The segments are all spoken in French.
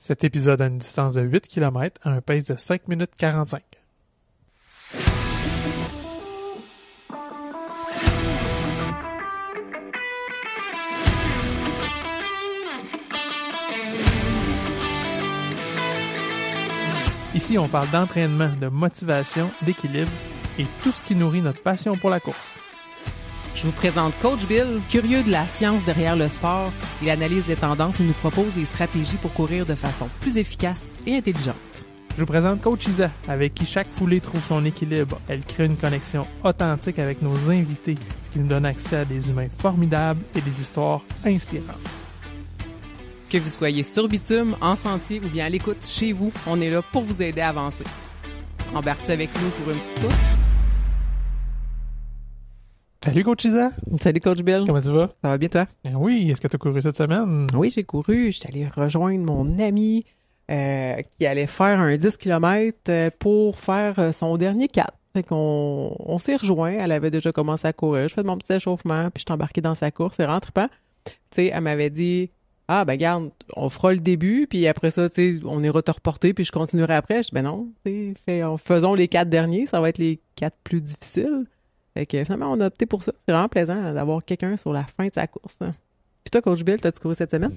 Cet épisode a une distance de 8 km à un pace de 5 minutes 45. Ici, on parle d'entraînement, de motivation, d'équilibre et tout ce qui nourrit notre passion pour la course. Je vous présente Coach Bill, curieux de la science derrière le sport. Il analyse les tendances et nous propose des stratégies pour courir de façon plus efficace et intelligente. Je vous présente Coach Isa, avec qui chaque foulée trouve son équilibre. Elle crée une connexion authentique avec nos invités, ce qui nous donne accès à des humains formidables et des histoires inspirantes. Que vous soyez sur bitume, en sentier ou bien à l'écoute chez vous, on est là pour vous aider à avancer. Embarques-tu avec nous pour une petite course? Salut Coach Isa! Salut Coach Bill! Comment tu vas? Ça va bien toi? Ben oui, est-ce que tu as couru cette semaine? Oui, j'ai couru. J'étais allé rejoindre mon ami qui allait faire un 10 km pour faire son dernier 4. Fait qu'on s'est rejoints. Elle avait déjà commencé à courir. Je fais mon petit échauffement, puis je suis embarquée dans sa course. C'est rentre pas. Tu sais, elle m'avait dit... Ah, ben garde, on fera le début, puis après ça, tu sais, on ira te reporter, puis je continuerai après. Je dis, ben non, tu sais, faisons les 4 derniers, ça va être les 4 plus difficiles. Fait que finalement, on a opté pour ça. C'est vraiment plaisant d'avoir quelqu'un sur la fin de sa course. Puis toi, Coach Bill, t'as-tu couru cette semaine?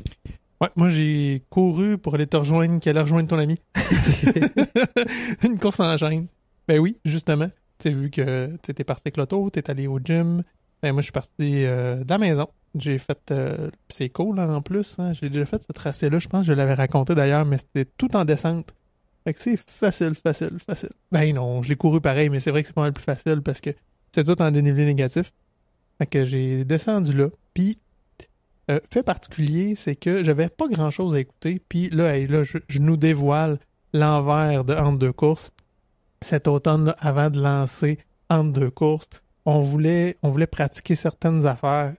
Ouais, moi j'ai couru pour aller te rejoindre, qu'elle a rejoindre ton ami. Une course en chaîne. Ben oui, justement. Tu sais, vu que t'es parti avec l'auto, t'es allé au gym. Ben moi, je suis parti de la maison. J'ai fait... c'est cool, là, en plus. Hein. J'ai déjà fait ce tracé-là. Je pense que je l'avais raconté, d'ailleurs, mais c'était tout en descente. Fait que c'est facile. Ben non, je l'ai couru pareil, mais c'est vrai que c'est pas mal plus facile parce que c'est tout en dénivelé négatif. Fait que j'ai descendu là. Puis, fait particulier, c'est que j'avais pas grand-chose à écouter. Puis là, je nous dévoile l'envers de Entre deux courses. Cet automne, là, avant de lancer Entre deux courses, on voulait pratiquer certaines affaires...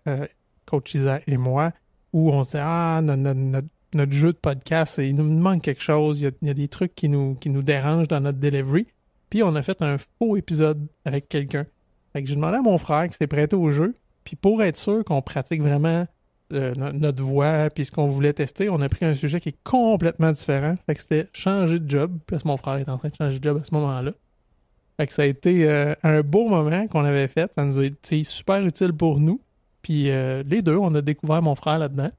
Coach Isa et moi, où on se dit notre jeu de podcast, il nous manque quelque chose, il y a des trucs qui nous dérangent dans notre delivery. Puis on a fait un faux épisode avec quelqu'un. Fait que j'ai demandé à mon frère qui s'est prêté au jeu, puis pour être sûr qu'on pratique vraiment notre voix, puis ce qu'on voulait tester, on a pris un sujet qui est complètement différent. Fait que c'était changer de job, parce que mon frère est en train de changer de job à ce moment-là. Fait que ça a été un beau moment qu'on avait fait, ça nous a été super utile pour nous. Puis les deux, on a découvert mon frère là-dedans.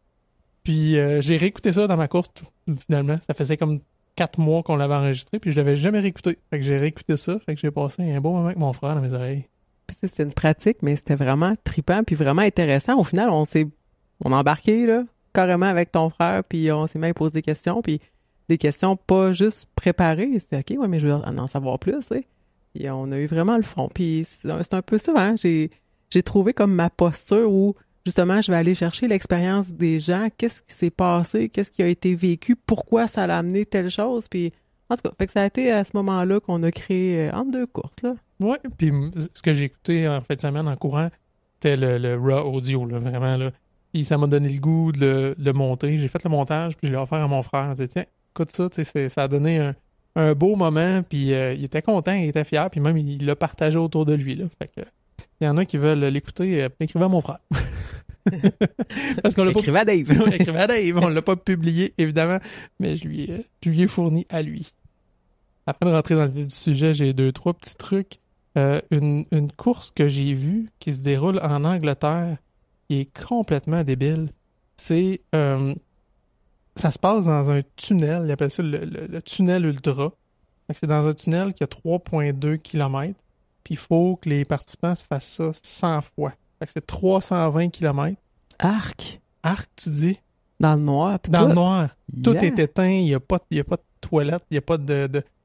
Puis j'ai réécouté ça dans ma course, finalement. Ça faisait comme 4 mois qu'on l'avait enregistré, puis je l'avais jamais réécouté. Fait que j'ai réécouté ça, fait que j'ai passé un beau moment avec mon frère dans mes oreilles. Puis c'était une pratique, mais c'était vraiment trippant, puis vraiment intéressant. Au final, on a embarqué, là, carrément avec ton frère, puis on s'est même posé des questions, puis des questions pas juste préparées. C'était OK, ouais, mais je veux en savoir plus, tu sais. Puis on a eu vraiment le fond. Puis c'est un peu ça, hein, j'ai trouvé comme ma posture où, justement, je vais aller chercher l'expérience des gens, qu'est-ce qui s'est passé, qu'est-ce qui a été vécu, pourquoi ça l'a amené telle chose, puis en tout cas, fait que ça a été à ce moment-là qu'on a créé Entre deux courses, là. Ouais, puis ce que j'ai écouté en fin de semaine en courant, c'était le raw audio, là, vraiment, là. Puis ça m'a donné le goût de le monter. J'ai fait le montage, puis je l'ai offert à mon frère. J'ai dit, tiens, écoute ça, tu sais, ça a donné un beau moment, puis il était content, il était fier, puis même il l'a partagé autour de lui, là. Fait que il y en a qui veulent l'écouter, écrivez à mon frère. Parce qu'on l'a écrivez à Dave. Écrivez à Dave. On l'a pas publié, évidemment, mais je lui ai fourni à lui. Après de rentrer dans le vif du sujet, j'ai 2-3 petits trucs. Une course que j'ai vue qui se déroule en Angleterre qui est complètement débile. C'est... ça se passe dans un tunnel. Ils appellent ça le tunnel ultra. C'est dans un tunnel qui a 3,2 km. Puis il faut que les participants se fassent ça 100 fois. Fait que c'est 320 km. Arc, tu dis? dans le noir. Dans le noir. Tout Yeah. est éteint, il n'y a pas de toilette, il n'y a pas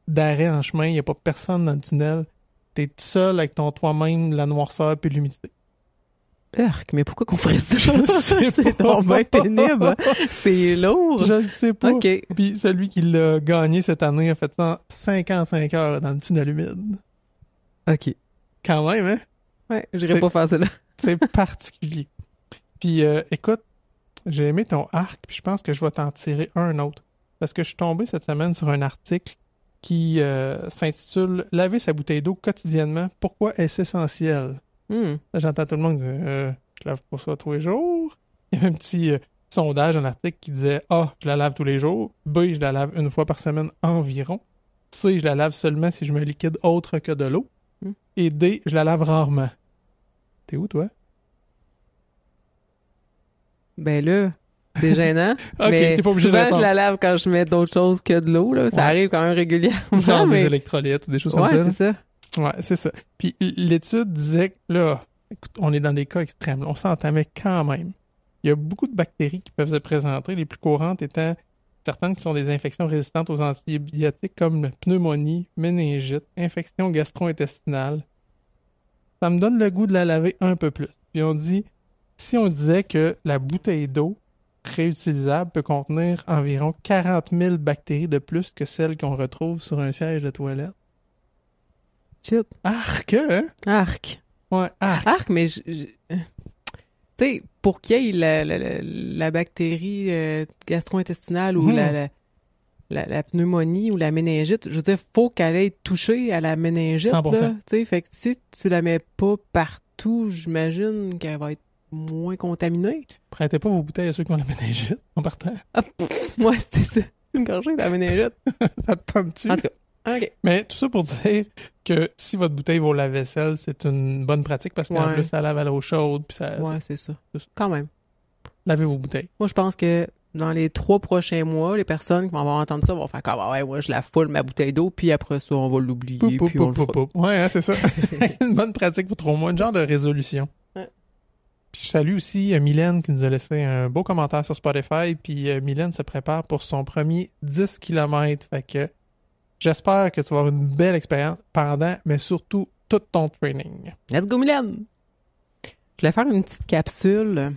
d'arrêt en chemin, il n'y a pas personne dans le tunnel. T'es tout seul avec toi-même, la noirceur puis l'humidité. Arc, mais pourquoi qu'on ferait ça? Je sais C'est pas. donc bien pénible. Hein? C'est lourd. Je le sais pas. OK. Puis celui qui l'a gagné cette année a fait ça en 55 heures dans le tunnel humide. OK. Quand même, hein? Ouais, j'irais pas faire ça là. C'est particulier. Puis écoute, j'ai aimé ton arc, puis je pense que je vais t'en tirer un autre. Parce que je suis tombé cette semaine sur un article qui s'intitule « Laver sa bouteille d'eau quotidiennement, pourquoi est-ce essentiel? » Là, j'entends tout le monde dire je lave pas ça tous les jours. » Il y a un petit sondage, un article qui disait A, je la lave tous les jours, B, je la lave une fois par semaine environ, C, je la lave seulement si je mets un liquide autre que de l'eau, et D, je la lave rarement. T'es où, toi? Ben là, c'est gênant. Ok, mais t'es pas obligé de souvent, répondre. je la lave quand je mets d'autres choses que de l'eau. Là. Ça Ouais. arrive quand même régulièrement. Genre mais... des électrolytes ou des choses comme Ouais, ça. c'est ça. Ouais, c'est ça. Puis l'étude disait que là, écoute, on est dans des cas extrêmes. Là. On s'entend, mais quand même, il y a beaucoup de bactéries qui peuvent se présenter, les plus courantes étant certaines qui sont des infections résistantes aux antibiotiques comme la pneumonie, méningite, infection gastro-intestinale. Ça me donne le goût de la laver un peu plus. Puis on dit, si on disait que la bouteille d'eau réutilisable peut contenir environ 40 000 bactéries de plus que celles qu'on retrouve sur un siège de toilette. Shit. Arc, hein? Arc. Ouais, arc. Arc, mais tu sais, pour qu'il y ait la bactérie gastro-intestinale ou la pneumonie ou la méningite, je veux dire, faut qu'elle ait touché à la méningite. 100%. Là, tu sais, fait que si tu la mets pas partout, j'imagine qu'elle va être moins contaminée. Prêtez pas vos bouteilles à ceux qui ont la méningite en partant. Ouais, c'est ça. C'est une gorgée de la méningite. Ça te tente-tu? En tout cas, OK. Mais tout ça pour dire que si votre bouteille vaut la vaisselle, c'est une bonne pratique parce qu'en Ouais. plus, ça lave à l'eau chaude. Puis ça, Ouais, c'est ça. c'est ça. Quand même. Lavez vos bouteilles. Moi, je pense que dans les 3 prochains mois, les personnes qui vont avoir entendu ça vont faire comme ouais, moi, je la foule ma bouteille d'eau, puis après ça, on va l'oublier, Poup, poup, puis on le poup, fera. poup. Ouais, hein, c'est ça. Une bonne pratique pour 3 mois. Une genre de résolution. Ouais. Puis je salue aussi Mylène qui nous a laissé un beau commentaire sur Spotify. Puis Mylène se prépare pour son premier 10 km. Fait que j'espère que tu vas avoir une belle expérience pendant, mais surtout tout ton training. Let's go, Mylène! Je voulais faire une petite capsule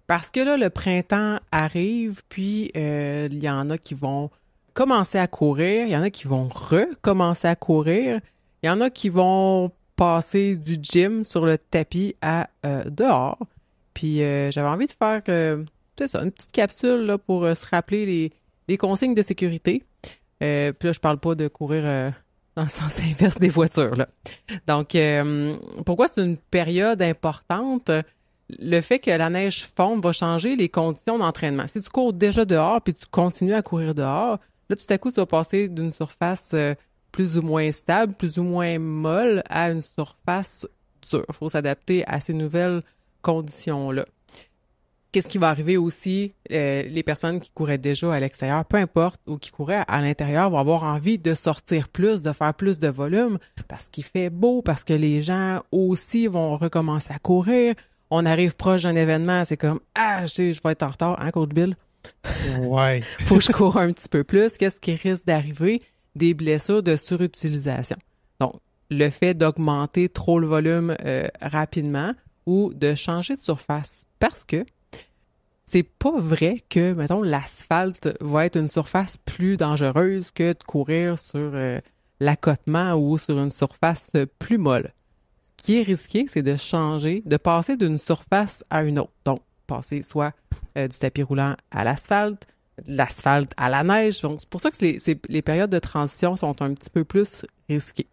parce que là, le printemps arrive, puis il y en a qui vont commencer à courir, il y en a qui vont recommencer à courir, il y en a qui vont passer du gym sur le tapis à dehors. Puis j'avais envie de faire c'est ça, une petite capsule là, pour se rappeler les consignes de sécurité. Puis là, je parle pas de courir dans le sens inverse des voitures, là. Donc, pourquoi c'est une période importante? Le fait que la neige fonde va changer les conditions d'entraînement. Si tu cours déjà dehors puis tu continues à courir dehors, là, tout à coup, tu vas passer d'une surface plus ou moins stable, plus ou moins molle à une surface dure. Il faut s'adapter à ces nouvelles conditions-là. Qu'est-ce qui va arriver aussi? Les personnes qui couraient déjà à l'extérieur, peu importe, ou qui couraient à l'intérieur, vont avoir envie de sortir plus, de faire plus de volume, parce qu'il fait beau, parce que les gens aussi vont recommencer à courir. On arrive proche d'un événement, c'est comme « Ah, je vais être en retard, hein, Coach Bill? Ouais. Faut que je cours un petit peu plus. » Qu'est-ce qui risque d'arriver? Des blessures de surutilisation. Donc, le fait d'augmenter trop le volume rapidement ou de changer de surface. Parce que c'est pas vrai que, mettons, l'asphalte va être une surface plus dangereuse que de courir sur l'accotement ou sur une surface plus molle. Ce qui est risqué, c'est de changer, de passer d'une surface à une autre. Donc, passer soit du tapis roulant à l'asphalte, l'asphalte à la neige. Donc, c'est pour ça que les périodes de transition sont un petit peu plus risquées.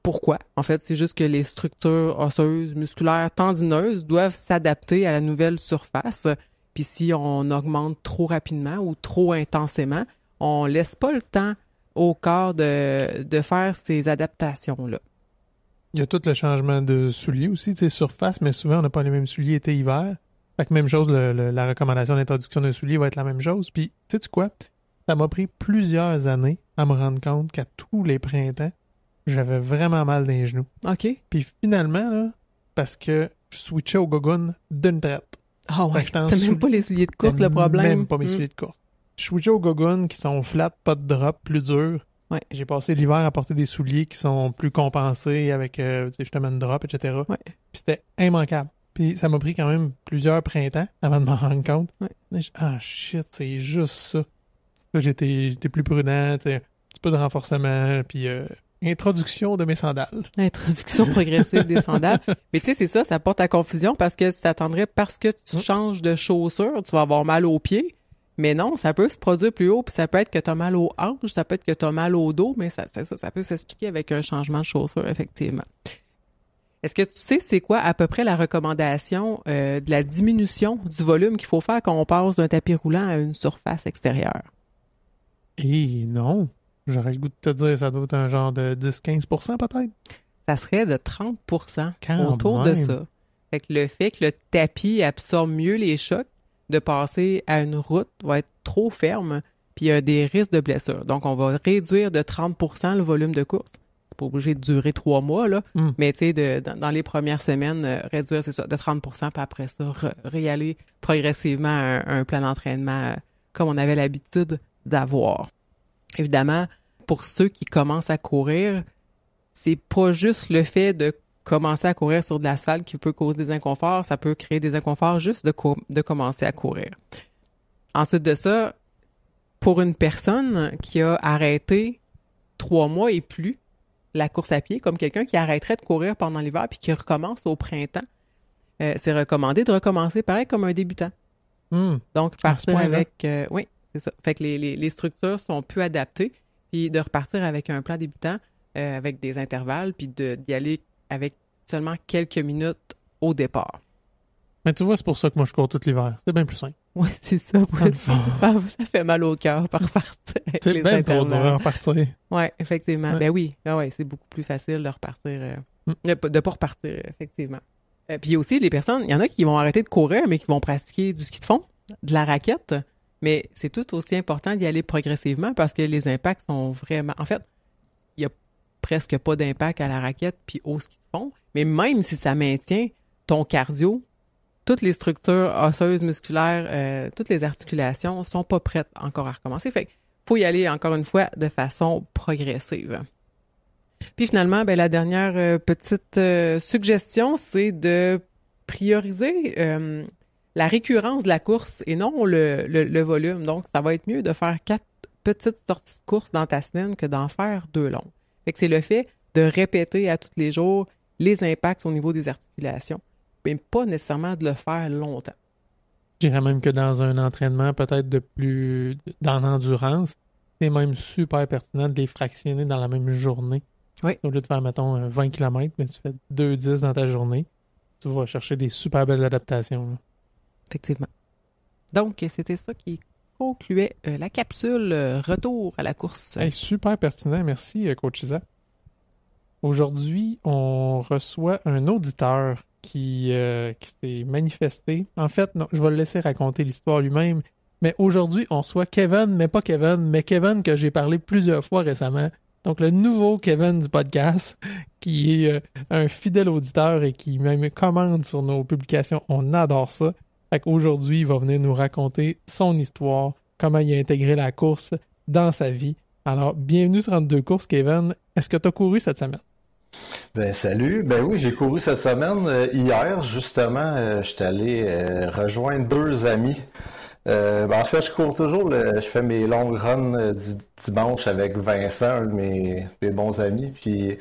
Pourquoi? En fait, c'est juste que les structures osseuses, musculaires, tendineuses doivent s'adapter à la nouvelle surface. Puis si on augmente trop rapidement ou trop intensément, on laisse pas le temps au corps de faire ces adaptations-là. Il y a tout le changement de souliers aussi, tu sais, surface, mais souvent, on n'a pas les mêmes souliers été-hiver. Fait que même chose, la recommandation d'introduction d'un soulier va être la même chose. Puis, sais-tu quoi? Ça m'a pris plusieurs années à me rendre compte qu'à tous les printemps, j'avais vraiment mal dans les genoux. OK. Puis finalement, là, parce que je switchais au gogun d'une traite. Ah ouais, Fait que c'était même pas les souliers de course le problème. Même pas mes souliers de course. Je switchais au gogun qui sont flat, pas de drop, plus durs. Ouais. J'ai passé l'hiver à porter des souliers qui sont plus compensés avec justement une drop, etc. Ouais. Puis c'était immanquable. Puis ça m'a pris quand même plusieurs printemps avant de m'en rendre compte. Ouais. Là, ah shit, c'est juste ça. Là, j'étais plus prudent, un petit peu de renforcement, puis introduction de mes sandales. Introduction progressive des sandales. Mais tu sais, c'est ça porte à confusion parce que tu t'attendrais, parce que tu changes de chaussures, tu vas avoir mal aux pieds. Mais non, ça peut se produire plus haut, puis ça peut être que tu as mal aux hanches, ça peut être que tu as mal au dos, mais ça peut s'expliquer avec un changement de chaussure, effectivement. Est-ce que tu sais c'est quoi à peu près la recommandation de la diminution du volume qu'il faut faire quand on passe d'un tapis roulant à une surface extérieure? Et non, j'aurais le goût de te dire ça doit être un genre de 10-15% peut-être. Ça serait de 30% Quand autour même. de ça. Fait que le fait que le tapis absorbe mieux les chocs, de passer à une route va être trop ferme, puis il y a des risques de blessure. Donc, on va réduire de 30% le volume de course. C'est pas obligé de durer 3 mois, là, mais tu sais, dans les premières semaines, réduire, c'est ça, de 30%, puis après ça, réaller progressivement à un plan d'entraînement comme on avait l'habitude d'avoir. Évidemment, pour ceux qui commencent à courir, c'est pas juste le fait de commencer à courir sur de l'asphalte qui peut causer des inconforts, ça peut créer des inconforts juste de commencer à courir. Ensuite de ça, pour une personne qui a arrêté 3 mois et plus la course à pied, comme quelqu'un qui arrêterait de courir pendant l'hiver puis qui recommence au printemps, c'est recommandé de recommencer pareil comme un débutant. Donc, partir avec... oui, c'est ça. Fait que les structures sont plus adaptées, puis de repartir avec un plan débutant, avec des intervalles, puis d'y aller avec seulement quelques minutes au départ. Mais tu vois, c'est pour ça que moi je cours tout l'hiver. C'est bien plus simple. Oui, c'est ça. Ça fait mal au cœur par repartir. C'est bien trop dur à repartir. Oui, effectivement. Ouais. Ben oui, c'est beaucoup plus facile de repartir, de pas repartir, effectivement. Puis aussi, les personnes, il y en a qui vont arrêter de courir, mais qui vont pratiquer du ski de fond, de la raquette. Mais c'est tout aussi important d'y aller progressivement parce que les impacts sont vraiment... En fait, il y a presque pas d'impact à la raquette puis au ski de fond. Mais même si ça maintient ton cardio, toutes les structures osseuses, musculaires, toutes les articulations sont pas prêtes encore à recommencer. Fait qu'il faut y aller, encore une fois, de façon progressive. Puis finalement, ben, la dernière petite suggestion, c'est de prioriser la récurrence de la course et non le volume. Donc, ça va être mieux de faire 4 petites sorties de course dans ta semaine que d'en faire 2 longues. Fait que c'est le fait de répéter à tous les jours les impacts au niveau des articulations, mais pas nécessairement de le faire longtemps. Je dirais même que dans un entraînement peut-être dans l'endurance, c'est même super pertinent de les fractionner dans la même journée. Oui. Au lieu de faire, mettons, 20 km, mais tu fais 2-10 dans ta journée, tu vas chercher des super belles adaptations. Là. Effectivement. Donc, c'était ça qui concluait la capsule Retour à la course. Hey, super pertinent. Merci, Coach Isa. Aujourd'hui, on reçoit un auditeur qui s'est manifesté. En fait, non, je vais le laisser raconter l'histoire lui-même. Mais aujourd'hui, on reçoit Kevin, mais pas Kevin, mais Kevin que j'ai parlé plusieurs fois récemment. Donc, le nouveau Kevin du podcast, qui est un fidèle auditeur et qui même commente sur nos publications. On adore ça. Fait qu'aujourd'hui, il va venir nous raconter son histoire, comment il a intégré la course dans sa vie. Alors, bienvenue sur Entre deux courses, Kevin. Est-ce que tu as couru cette semaine? Ben salut, ben oui, j'ai couru cette semaine. Hier, justement, j'étais allé rejoindre 2 amis. En fait, je cours toujours, je fais mes longues runs du dimanche avec Vincent, un de mes bons amis. Puis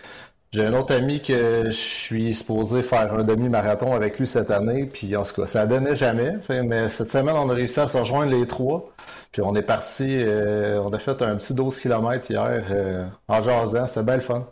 j'ai un autre ami que je suis supposé faire un demi-marathon avec lui cette année. Puis en tout cas, ça donnait jamais. Mais cette semaine, on a réussi à se rejoindre les 3. Puis on est parti, on a fait un petit 12 km hier en jasant. C'était bien le fun.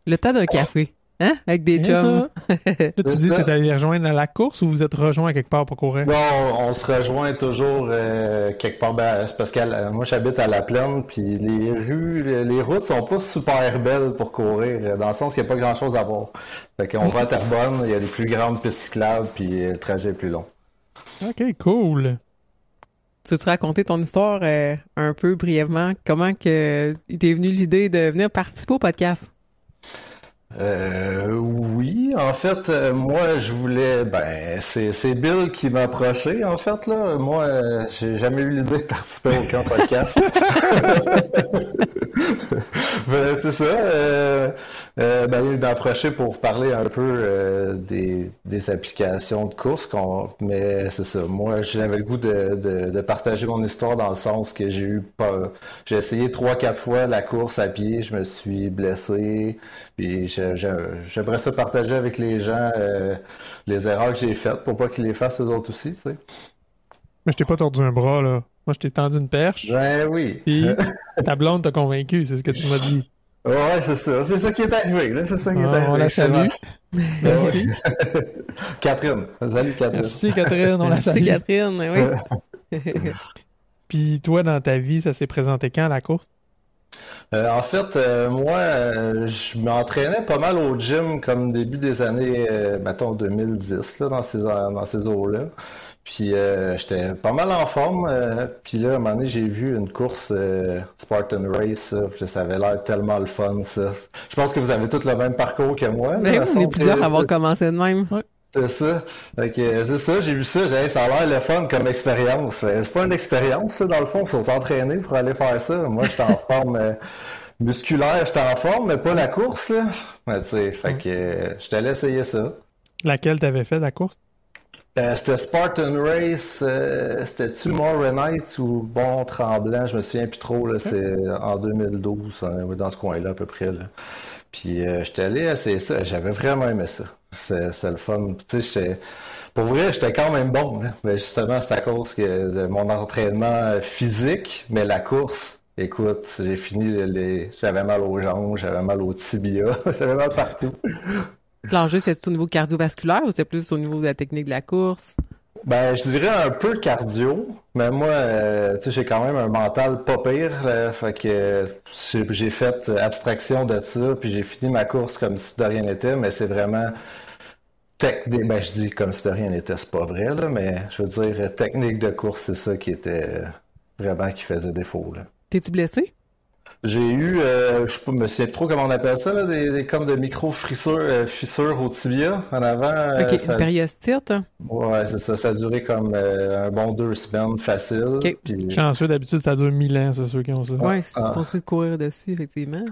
Le tas d'un café, hein? Avec des chums. Là, tu dis que tu es allé rejoindre à la course ou vous êtes rejoint quelque part pour courir? Non, on se rejoint toujours quelque part. Ben, c'est parce que moi, j'habite à La Plaine, puis les routes sont pas super belles pour courir, dans le sens qu'il n'y a pas grand-chose à voir. Fait qu'on va à Terrebonne, il y a les plus grandes pistes cyclables, puis le trajet est plus long. OK, cool. Tu veux te raconter ton histoire un peu brièvement? Comment que il t'est venu l'idée de venir participer au podcast? Oui, en fait, moi, je voulais, c'est Bill qui m'a approché, en fait, là. Moi, j'ai jamais eu l'idée de participer à aucun podcast. C'est ça. Il m'a approché pour parler un peu des applications de course, mais c'est ça. Moi, j'avais le goût de partager mon histoire dans le sens que j'ai essayé 3-4 fois la course à pied, je me suis blessé, puis j'aimerais ça partager avec les gens les erreurs que j'ai faites pour pas qu'ils les fassent eux autres aussi, tu sais. Mais je t'ai pas tordu un bras, là. Moi, je t'ai tendu une perche. Ben oui. Puis ta blonde t'a convaincu, c'est ce que tu m'as dit. Ouais, c'est ça. C'est ça qui est arrivé, là. C'est ça qui est arrivé. On la salue. Merci. Catherine. Salut, Catherine. Merci, Catherine. On la C'est salue. Catherine, oui. Puis toi, dans ta vie, ça s'est présenté quand, la course? En fait, moi, je m'entraînais pas mal au gym comme début des années, mettons 2010, là, dans ces eaux-là. Puis j'étais pas mal en forme. Puis là, à un moment donné, j'ai vu une course Spartan Race. Puis ça avait l'air tellement le fun, ça. Je pense que vous avez tous le même parcours que moi. Ben oui, on est plusieurs à avoir c'est commencé de même. c'est ça. Fait que, c'est ça, j'ai vu ça. J'ai dit, hey, ça a l'air le fun comme expérience. C'est pas une expérience, ça, dans le fond. Il faut s'entraîner pour aller faire ça. Moi, j'étais en forme musculaire, j'étais en forme, mais pas la course, là. Mais tu sais, fait que je t'allais essayer ça. Laquelle t'avais fait, la course? C'était Spartan Race, c'était-tu Moray Nights ou Bon Tremblant, je me souviens plus trop, là, c'est en 2012, dans ce coin-là à peu près, là. Puis j'étais allé essayer ça, j'avais vraiment aimé ça. C'est le fun. Tu sais, pour vrai, j'étais quand même bon, là. Mais justement, c'est à cause de mon entraînement physique, mais la course, écoute, j'ai fini j'avais mal aux jambes, j'avais mal aux tibias, j'avais mal partout. L'enjeu, c'est au niveau cardiovasculaire ou c'est plus au niveau de la technique de la course? Ben, je dirais un peu cardio, mais moi, tu sais, j'ai quand même un mental pas pire, là, fait que j'ai fait abstraction de ça, puis j'ai fini ma course comme si de rien n'était, mais c'est vraiment ben, je dis comme si de rien n'était, c'est pas vrai, là, mais je veux dire, technique de course, c'est ça qui était vraiment qui faisait défaut, là. T'es-tu blessé? J'ai eu, je me souviens plus trop comment on appelle ça, là, des comme de micro-fissures fissures au tibia en avant. OK, une périostite. Ouais, c'est ça. Ça a duré comme un bon 2 semaines facile. OK. Puis, Chanceux, d'habitude, ça dure 1000 ans, c'est ceux qui ont ça. Ouais, si tu continues de courir dessus, effectivement.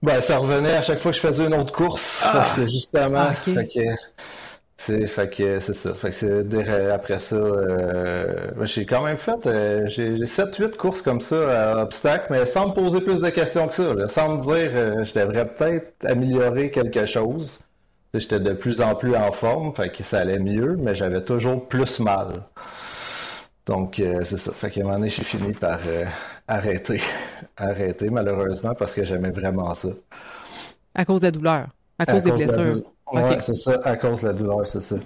ben, ça revenait à chaque fois que je faisais une autre course. Parce que justement, OK. fait que c'est ça. Fait que après ça, j'ai quand même fait, j'ai 7-8 courses comme ça à obstacles, mais sans me poser plus de questions que ça, là, sans me dire, je devrais peut-être améliorer quelque chose. Tu sais, j'étais de plus en plus en forme, fait que ça allait mieux, mais j'avais toujours plus mal. Donc, c'est ça. Fait qu'à un moment donné, j'ai fini par arrêter. Arrêter, malheureusement, parce que j'aimais vraiment ça. À cause de la douleur. À cause des blessures. Ouais, OK. c'est ça. À cause de la douleur, c'est ça. Fait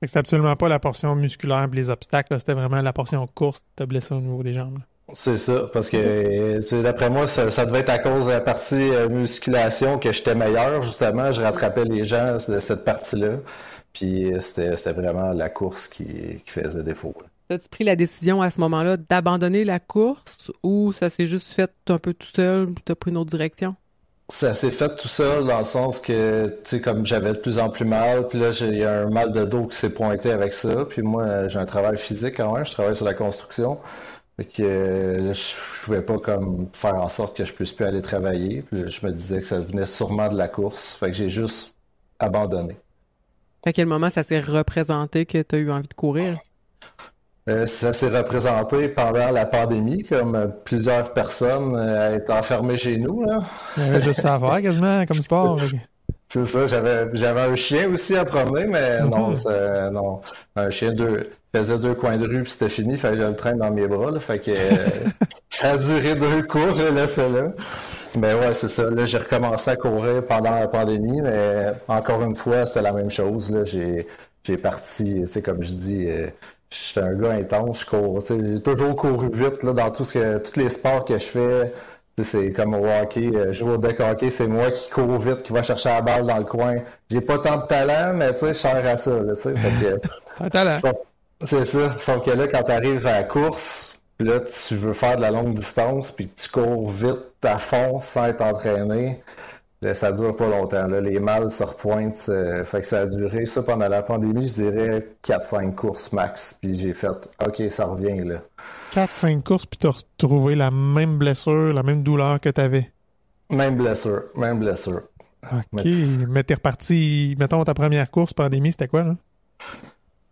que c'était absolument pas la portion musculaire et les obstacles, là, c'était vraiment la portion course qui t'a blessé au niveau des jambes. Là. C'est ça, parce que tu sais, d'après moi, ça devait être à cause de la partie musculation que j'étais meilleur, justement. Je rattrapais les gens de cette partie-là. Puis c'était vraiment la course qui faisait défaut, là. As-tu pris la décision à ce moment-là d'abandonner la course ou ça s'est juste fait un peu tout seul, puis t'as pris une autre direction? Ça s'est fait tout seul dans le sens que, tu sais, comme j'avais de plus en plus mal, puis là, j'ai un mal de dos qui s'est pointé avec ça. Puis moi, j'ai un travail physique quand même, je travaille sur la construction. Fait que je pouvais pas comme faire en sorte que je puisse plus aller travailler. Puis là, je me disais que ça venait sûrement de la course. Fait que j'ai juste abandonné. À quel moment ça s'est représenté que tu as eu envie de courir? Ça s'est représenté pendant la pandémie, comme plusieurs personnes étaient enfermées chez nous, là. Il y avait juste ça à faire quasiment comme sport. Fait que- C'est ça, j'avais un chien aussi à promener, mais non, non. Un chien faisait 2 coins de rue puis c'était fini, fallait que je le traîne dans mes bras, là, fait que ça a duré 2 cours, je le laissais là. Mais ouais, c'est ça. Là, j'ai recommencé à courir pendant la pandémie, mais encore une fois, c'était la même chose. Là, j'ai parti, tu sais, comme je dis, j'étais un gars intense, je cours. Tu sais, j'ai toujours couru vite là, dans tous les sports que je fais. Tu sais, c'est comme au hockey, jouer au deck hockey, c'est moi qui cours vite, qui va chercher la balle dans le coin. J'ai pas tant de talent, mais tu sais, je sers à ça. Là, tu sais, fait que, C'est un talent. c'est ça. Sauf que là, quand tu arrives à la course, puis là, tu veux faire de la longue distance, puis que tu cours vite à fond sans être entraîné, là, ça dure pas longtemps. Là. Les mâles se repointent. Fait que ça a duré, ça, pendant la pandémie, je dirais 4-5 courses max. Puis j'ai fait, OK, ça revient, là. 4-5 courses, puis t'as retrouvé la même blessure, la même douleur que t'avais. Même blessure, même blessure. OK, mais t'es reparti, mettons, ta première course pandémie, c'était quoi, là?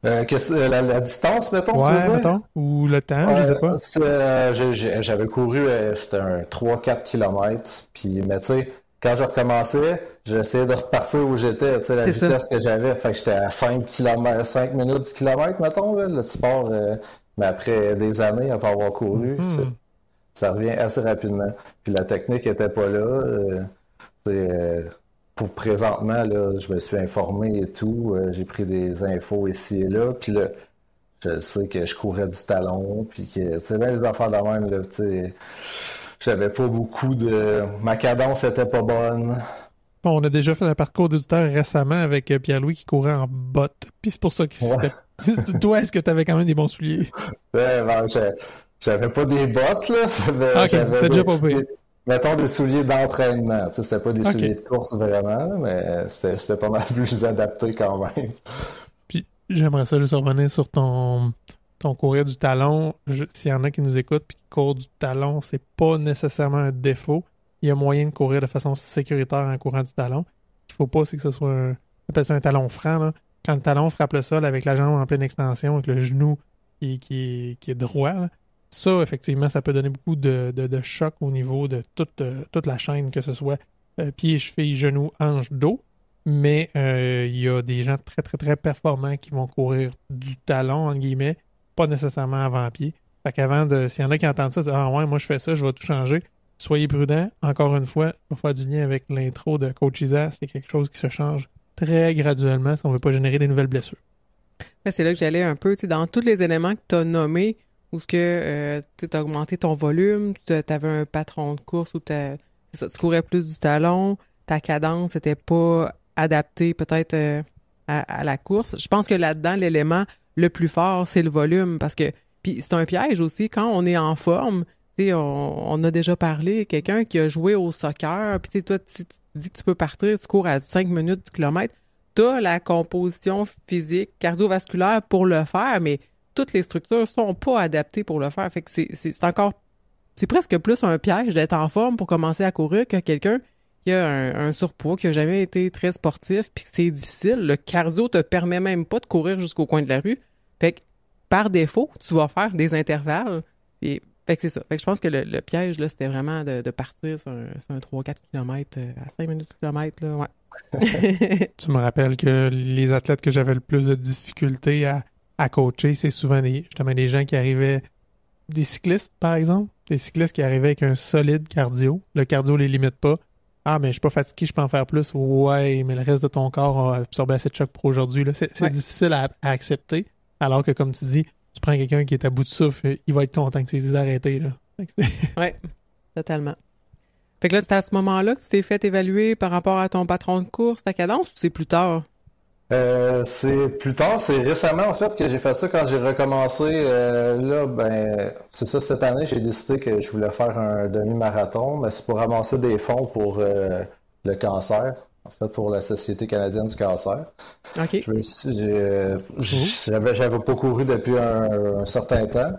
La distance, mettons, tu veux Ouais, dire? mettons, ou le temps, je sais pas. J'avais couru, c'était un 3-4 km, puis, mais tu sais, quand je recommençais, j'essayais de repartir où j'étais, tu sais, la C'est ça. vitesse que j'avais, fait que j'étais à 5 km, 5 minutes du kilomètre, mettons, là, le sport, mais après des années à pas avoir couru, ça revient assez rapidement. Puis la technique était pas là. Pour présentement, là, je me suis informé et tout. J'ai pris des infos ici et là. Puis là, je sais que je courais du talon. Puis que, tu sais, bien les affaires de même, là, tu sais, j'avais pas beaucoup de... Ma cadence était pas bonne. Bon, on a déjà fait un parcours d'auditeur récemment avec Pierre-Louis qui courait en bottes. Puis c'est pour ça que c'était... Toi, est-ce que tu avais quand même des bons souliers? Ouais, ben, j'avais pas des bottes, là. Ok, c'est déjà pas pire. Mettons des souliers d'entraînement. Tu sais, c'était pas des souliers de course vraiment, mais c'était pas mal plus adapté quand même. Puis j'aimerais ça juste revenir sur ton courir du talon. S'il y en a qui nous écoutent puis qui courent du talon, c'est pas nécessairement un défaut. Il y a moyen de courir de façon sécuritaire en courant du talon. Ce qu'il faut pas, c'est que ce soit on appelle ça un talon franc, là. Quand le talon frappe le sol avec la jambe en pleine extension, avec le genou qui est droit, là, ça, effectivement, ça peut donner beaucoup de choc au niveau de toute la chaîne, que ce soit pieds, chevilles, genoux, hanches, dos. Mais il y a des gens très, très, très performants qui vont courir du talon, entre guillemets, pas nécessairement avant-pied. Fait qu'avant s'il y en a qui entendent ça, ah ouais, moi je fais ça, je vais tout changer. Soyez prudents. Encore une fois, je vais faire du lien avec l'intro de Coach Isa. C'est quelque chose qui se change très graduellement si on ne veut pas générer des nouvelles blessures. C'est là que j'allais un peu, dans tous les éléments que tu as nommés, où tu as augmenté ton volume, tu avais un patron de course où tu courais plus du talon, ta cadence n'était pas adaptée peut-être à la course. Je pense que là-dedans, l'élément le plus fort, c'est le volume, parce que puis c'est un piège aussi, quand on est en forme, on a déjà parlé, quelqu'un qui a joué au soccer, puis toi, tu dis que tu peux partir, tu cours à 5 minutes du kilomètre, tu as la composition physique, cardiovasculaire pour le faire, mais toutes les structures sont pas adaptées pour le faire. Fait que c'est presque plus un piège d'être en forme pour commencer à courir que quelqu'un qui a un surpoids, qui a jamais été très sportif, puis que c'est difficile. Le cardio te permet même pas de courir jusqu'au coin de la rue. Fait que, par défaut, tu vas faire des intervalles. Et, fait que c'est ça. Fait que je pense que le piège, là, c'était vraiment de partir sur un 3-4 km à 5 minutes de kilomètre, là, ouais. Tu me rappelles que les athlètes que j'avais le plus de difficultés à coacher, c'est souvent justement des gens qui arrivaient, des cyclistes par exemple, des cyclistes qui arrivaient avec un solide cardio. Le cardio les limite pas. Ah, mais je suis pas fatigué, je peux en faire plus. Ouais, mais le reste de ton corps a absorbé assez de choc pour aujourd'hui. Là. C'est difficile à accepter. Alors que comme tu dis, tu prends quelqu'un qui est à bout de souffle, il va être content que tu lui dises d'arrêter. Oui, totalement. Fait que là, c'est à ce moment-là que tu t'es fait évaluer par rapport à ton patron de course, ta cadence, ou c'est plus tard? C'est plus tard, c'est récemment en fait que j'ai fait ça quand j'ai recommencé. Là, ben, c'est ça, cette année, j'ai décidé que je voulais faire un demi-marathon, mais c'est pour ramasser des fonds pour le cancer, en fait, pour la Société canadienne du cancer. OK. J'avais pas couru depuis un certain temps,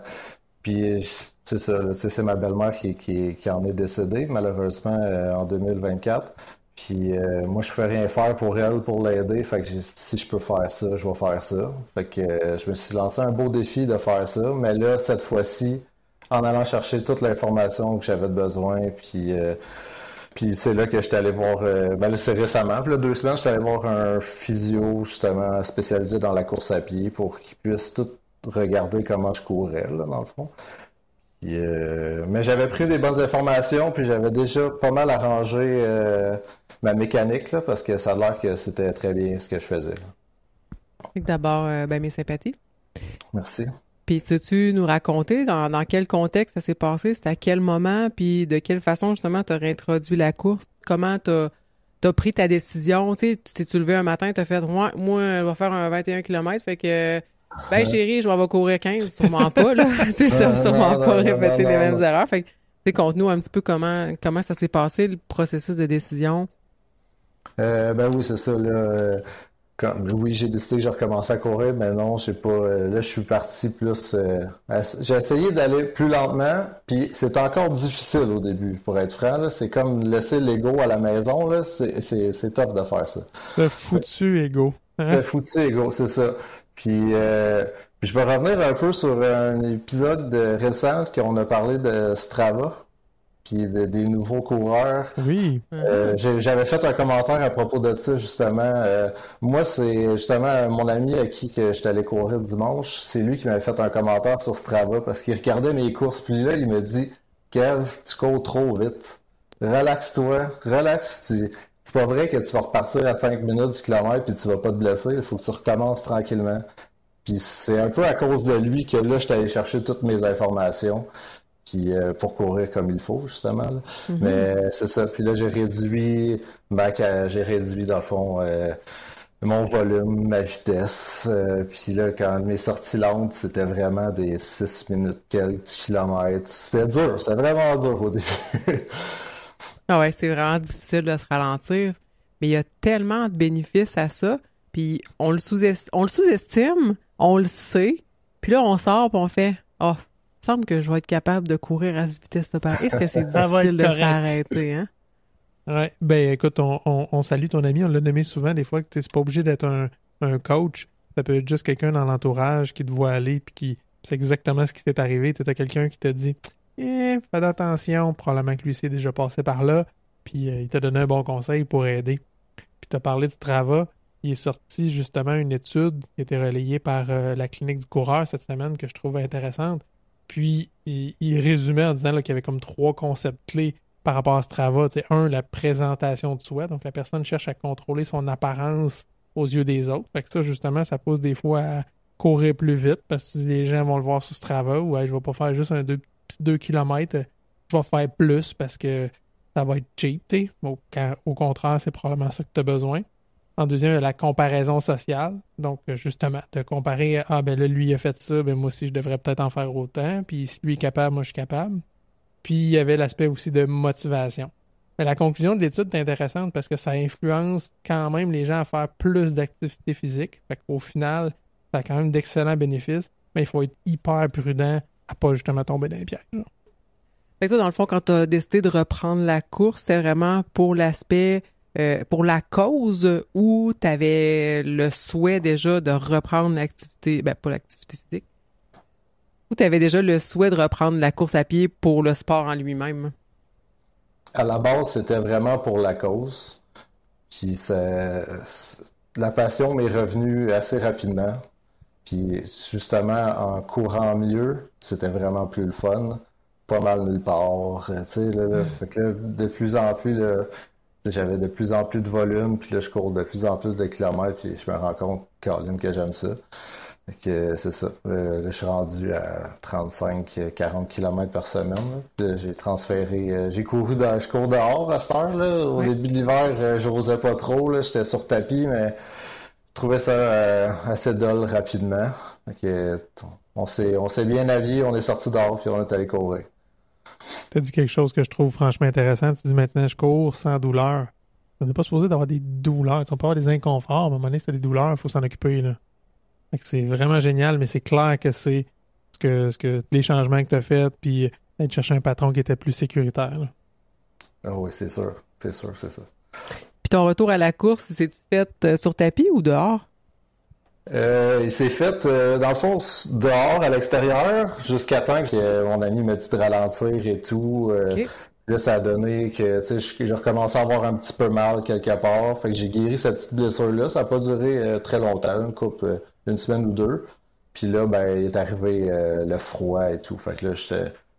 puis c'est ça, c'est ma belle-mère qui en est décédée, malheureusement, en 2024. Puis moi, je fais rien faire pour elle, pour l'aider. Fait que si je peux faire ça, je vais faire ça. Fait que je me suis lancé un beau défi de faire ça. Mais là, cette fois-ci, en allant chercher toute l'information que j'avais besoin, puis c'est là que j'étais allé voir, ben là, c'est récemment, puis là, 2 semaines, j'étais allé voir un physio, justement, spécialisé dans la course à pied pour qu'il puisse tout regarder comment je courais, là, dans le fond. Mais j'avais pris des bonnes informations, puis j'avais déjà pas mal arrangé ma mécanique, là, parce que ça a l'air que c'était très bien ce que je faisais. D'abord, mes sympathies. Merci. Puis, tu nous raconter dans quel contexte ça s'est passé, c'était à quel moment, puis de quelle façon, justement, tu as réintroduit la course, comment tu as pris ta décision, tu sais, tu t'es levé un matin, tu as fait, moi, je vais faire un 21 km, fait que, chérie, je vais courir 15, sûrement pas, là, tu n'as sûrement pas répété les mêmes erreurs, fait que, conte-nous un petit peu comment ça s'est passé, le processus de décision. Ben oui, c'est ça, là. Oui, j'ai décidé que je recommençais à courir, mais non, je sais pas. Là, je suis parti plus. J'ai essayé d'aller plus lentement, puis c'est encore difficile au début, pour être franc. Là, c'est comme laisser l'ego à la maison. Là, c'est tough de faire ça. Le foutu ego. Hein? Le foutu ego, c'est ça. Puis je vais revenir un peu sur un épisode récent qu'on a parlé de Strava. Puis des nouveaux coureurs. Oui. J'avais fait un commentaire à propos de ça, justement. Moi, c'est justement mon ami à qui que j'étais allé courir dimanche. C'est lui qui m'avait fait un commentaire sur Strava parce qu'il regardait mes courses. Puis là, il me dit, Kev, tu cours trop vite. Relaxe-toi, relaxe. C'est pas vrai que tu vas repartir à 5 minutes du kilomètre puis tu vas pas te blesser. Il faut que tu recommences tranquillement. Puis c'est un peu à cause de lui que là, je suis allé chercher toutes mes informations. Puis pour courir comme il faut, justement. Là. Mhm. Mais c'est ça. Puis là, j'ai réduit dans le fond mon volume, ma vitesse. Puis là, quand mes sorties lentes, c'était vraiment des 6 minutes quelques kilomètres. C'était dur, c'était vraiment dur au début. Ah ouais, c'est vraiment difficile de se ralentir. Mais il y a tellement de bénéfices à ça. Puis on le sous-estime, on le sait. Puis là, on sort puis on fait « Ah, il me semble que je vais être capable de courir à cette vitesse-là. Est-ce que c'est Ça va être difficile de correct. s'arrêter, hein? » Ouais, ben écoute, on salue ton ami, on l'a nommé souvent, des fois que c'est pas obligé d'être un coach, ça peut être juste quelqu'un dans l'entourage qui te voit aller puis qui c'est exactement ce qui t'est arrivé, tu as quelqu'un qui te dit fais attention, probablement que lui s'est déjà passé par là, puis il t'a donné un bon conseil pour aider. Puis tu as parlé de Strava, il est sorti justement une étude qui a été relayée par la clinique du coureur cette semaine que je trouve intéressante. Puis il résumait en disant là, qu'il y avait comme 3 concepts clés par rapport à Strava. Tu sais, la présentation de soi. Donc, la personne cherche à contrôler son apparence aux yeux des autres. Fait que ça, justement, ça pousse des fois à courir plus vite parce que les gens vont le voir sur Strava ou je vais pas faire juste un 2 km, je vais faire plus parce que ça va être cheap. Tu sais. Au contraire, c'est probablement ça que tu as besoin. En deuxième, il y a la comparaison sociale. Donc, justement, te comparer ben là, lui, il a fait ça, ben moi aussi, je devrais peut-être en faire autant. Puis, si lui est capable, moi, je suis capable. Puis, il y avait l'aspect aussi de motivation. Mais la conclusion de l'étude est intéressante parce que ça influence quand même les gens à faire plus d'activité physique. Fait qu'au final, ça a quand même d'excellents bénéfices, mais il faut être hyper prudent à pas justement tomber dans les pièges. Là. Fait que toi, dans le fond, quand tu as décidé de reprendre la course, c'était vraiment pour l'aspect, pour la cause ou tu avais le souhait déjà de reprendre l'activité, ben pas l'activité physique, ou tu avais déjà le souhait de reprendre la course à pied pour le sport en lui-même? À la base, c'était vraiment pour la cause. Puis la passion m'est revenue assez rapidement. Puis justement, en courant mieux, c'était vraiment plus le fun. Pas mal nulle part. Tu sais, là, fait que là, de plus en plus, là, j'avais de plus en plus de volume. Puis là, je cours de plus en plus de kilomètres. Puis je me rends compte, Caroline, que j'aime ça. Fait que c'est ça. Là, je suis rendu à 35-40 km par semaine. Là. J'ai transféré. Je cours dehors à cette heure. Là. Au début de l'hiver, j'osais pas trop. Là. J'étais sur tapis, mais je trouvais ça assez dull rapidement. Fait que, on s'est bien habillé, on est sorti dehors puis on est allé courir. Tu as dit quelque chose que je trouve franchement intéressant. Tu dis maintenant, je cours sans douleur. On n'est pas supposé d'avoir des douleurs. On peut avoir des inconforts. À un moment donné, si tu as des douleurs, il faut s'en occuper. Là. C'est vraiment génial, mais c'est clair que c'est ce que les changements que tu as faits, puis aller chercher un patron qui était plus sécuritaire. Là. Ah oui, c'est sûr, c'est ça. Puis ton retour à la course, il s'est fait sur tapis ou dehors? Il s'est fait, dans le fond, dehors, à l'extérieur, jusqu'à temps que mon ami me dit de ralentir et tout. OK. Là, ça a donné que, tu sais, j'ai recommencé à avoir un petit peu mal quelque part. Fait que j'ai guéri cette petite blessure-là. Ça n'a pas duré très longtemps, une semaine ou deux. Puis là, ben, il est arrivé le froid et tout. Fait que là,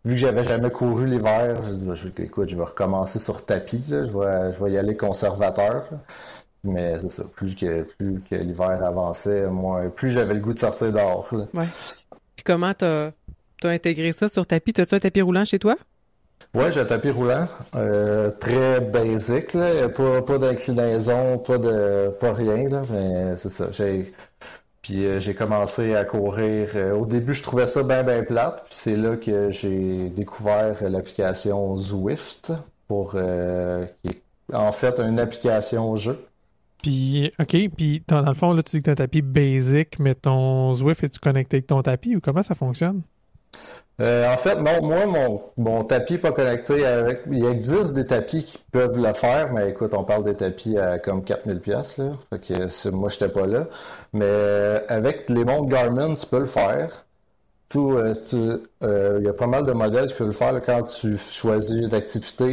vu que j'avais jamais couru l'hiver, j'ai dit, écoute, je vais recommencer sur tapis, là. Je vais y aller conservateur, là. Mais c'est ça, plus que l'hiver avançait, plus j'avais le goût de sortir dehors, là. Ouais. Puis comment t'as intégré ça sur tapis? T'as-tu un tapis roulant chez toi? Ouais, j'ai un tapis roulant, très basic, là, pas d'inclinaison, pas rien, là, mais c'est ça. J'ai commencé à courir. Au début, je trouvais ça bien plate, puis c'est là que j'ai découvert l'application Zwift qui est en fait une application jeu. Puis, OK, puis dans le fond, là, tu dis que tu as un tapis basic, mais ton Zwift, es-tu connecté avec ton tapis ou comment ça fonctionne? En fait, non, moi, mon tapis n'est pas connecté avec. Il existe des tapis qui peuvent le faire, mais écoute, on parle des tapis à comme 4000$, là. Fait que moi, j'étais pas là. Mais avec les montres Garmin, tu peux le faire. Il y a pas mal de modèles qui peuvent le faire. Là, quand tu choisis l'activité,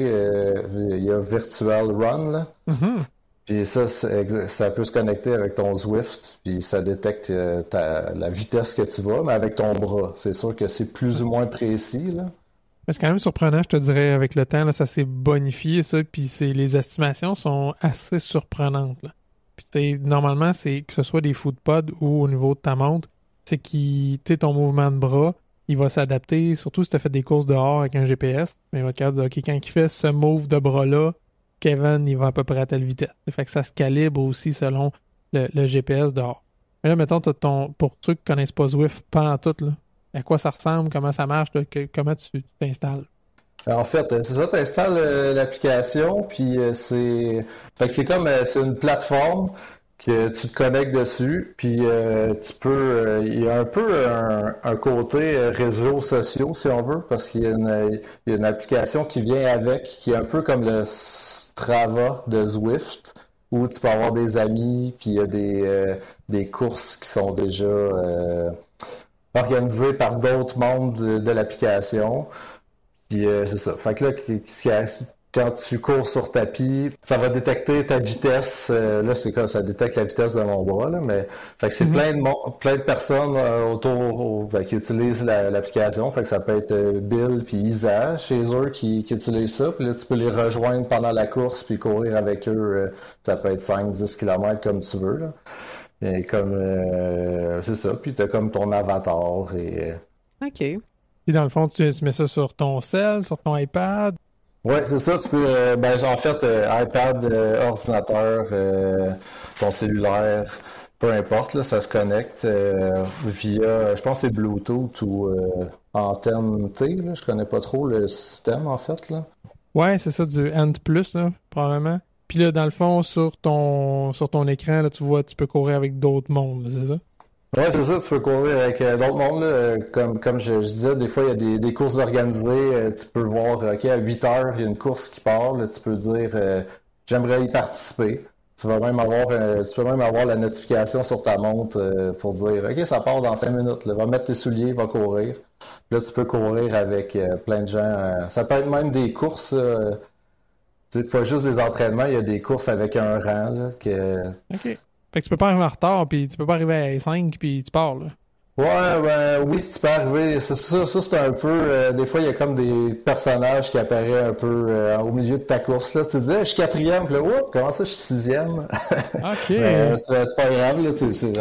il y a Virtual Run, là. Mm-hmm. Puis ça peut se connecter avec ton Zwift, puis ça détecte la vitesse que tu vas, mais avec ton bras. C'est sûr que c'est plus ou moins précis, là. Mais c'est quand même surprenant, je te dirais, avec le temps, là, ça s'est bonifié, ça, puis les estimations sont assez surprenantes, là. Puis normalement, c'est que ce soit des footpods ou au niveau de ta montre, c'est ton mouvement de bras, il va s'adapter, surtout si tu as fait des courses dehors avec un GPS, mais il va te dire, OK, quand il fait ce move de bras-là, Kevin, il va à peu près à telle vitesse. Ça fait que ça se calibre aussi selon le GPS dehors. Mais là, mettons, pour ceux qui connaissent pas Zwift, pas en tout, là, à quoi ça ressemble, comment ça marche, là, comment tu t'installes? En fait, c'est ça, tu installes l'application, puis fait que c'est comme c'est une plateforme que tu te connectes dessus, puis tu peux il y a un peu un côté réseaux sociaux si on veut, parce qu'il y a une application qui vient avec, qui est un peu comme le Strava de Zwift, où tu peux avoir des amis, puis il y a des courses qui sont déjà organisées par d'autres membres de l'application. Puis c'est ça. Fait que là, quand tu cours sur tapis, ça va détecter ta vitesse. Là, c'est comme ça détecte la vitesse de mon bras, là, mais fait que c'est plein de personnes qui utilisent l'application. Fait que ça peut être Bill puis Isa chez eux qui utilisent ça. Puis là, tu peux les rejoindre pendant la course puis courir avec eux. Ça peut être 5-10 km comme tu veux, là. Et comme c'est ça. Puis t'as comme ton avatar et OK. Puis dans le fond, tu mets ça sur ton cell, sur ton iPad. Ouais, c'est ça. Tu peux, en fait, iPad, ordinateur, ton cellulaire, peu importe, là, ça se connecte via, je pense que c'est Bluetooth ou antenne T, là, je connais pas trop le système, en fait, là. Ouais, c'est ça, du Ant+, là, probablement. Puis là, dans le fond, sur ton écran, là, tu vois, tu peux courir avec d'autres mondes, là, c'est ça? Ouais, c'est ça, tu peux courir avec d'autres mondes, là, comme je disais, des fois, il y a des courses organisées, tu peux voir, OK, à 8 heures, il y a une course qui part, là, tu peux dire, j'aimerais y participer. Tu peux même avoir la notification sur ta montre pour dire, OK, ça part dans 5 minutes, là, va mettre tes souliers, va courir. Là, tu peux courir avec plein de gens. Ça peut être même des courses, tu sais, pas juste des entraînements, il y a des courses avec un rang, là, OK. Fait que tu peux pas arriver en retard, puis tu peux pas arriver à 5, puis tu pars, là. Ouais, ben oui, tu peux arriver. Ça c'est un peu. Des fois, il y a comme des personnages qui apparaissent un peu au milieu de ta course. Là. Tu te dis, je suis quatrième, puis là, oups, comment ça, je suis sixième? OK. C'est pas grave, là,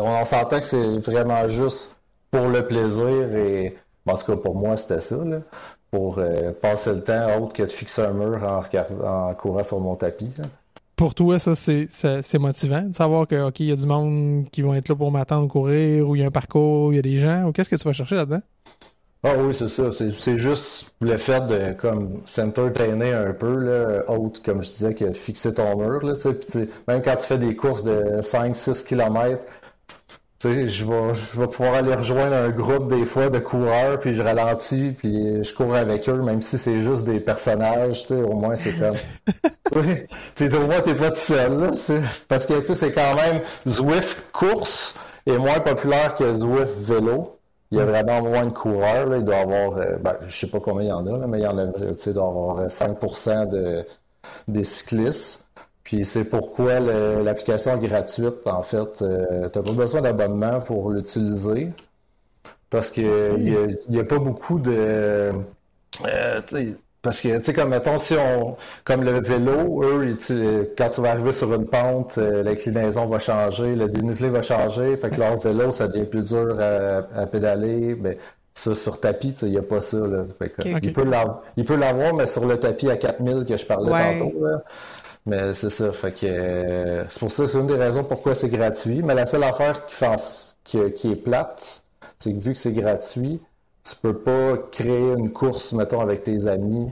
on s'entend que c'est vraiment juste pour le plaisir. Et en tout cas, pour moi, c'était ça, là, pour passer le temps autre que de fixer un mur en courant sur mon tapis. Là. Pour toi, ça, c'est motivant de savoir que, OK, il y a du monde qui vont être là pour m'attendre courir, ou il y a un parcours, il y a des gens, ou qu'est-ce que tu vas chercher là-dedans? Ah oui, c'est ça. C'est juste le fait de comme s'entertainer un peu, là, autre, comme je disais, que de fixer ton mur, là, tu sais. Puis, même quand tu fais des courses de 5-6 km, tu sais, je vais pouvoir aller rejoindre un groupe des fois de coureurs, puis je ralentis, puis je cours avec eux, même si c'est juste des personnages, tu sais, au moins c'est comme... Oui, au moins t'es pas tout seul, là, parce que, tu sais, c'est quand même Zwift course est moins populaire que Zwift vélo. Il y a vraiment moins de coureurs, là. Il doit y avoir, je sais pas combien il y en a, là, mais il y en a, tu sais, il doit y avoir 5% des cyclistes. Puis c'est pourquoi l'application est gratuite, en fait. T'as pas besoin d'abonnement pour l'utiliser. Parce que il y a pas beaucoup de... parce que, tu sais, comme mettons, comme le vélo, eux, quand tu vas arriver sur une pente, l'inclinaison va changer, le dénivelé va changer, fait que leur vélo, ça devient plus dur à pédaler. Ben, ça, sur tapis, tu sais, il n'y a pas ça, là. Fait que, il peut l'avoir, mais sur le tapis à 4000 que je parlais tantôt, là. Mais c'est ça, fait que c'est pour ça, c'est une des raisons pourquoi c'est gratuit. Mais la seule affaire qui est plate, c'est que vu que c'est gratuit, tu peux pas créer une course, mettons, avec tes amis.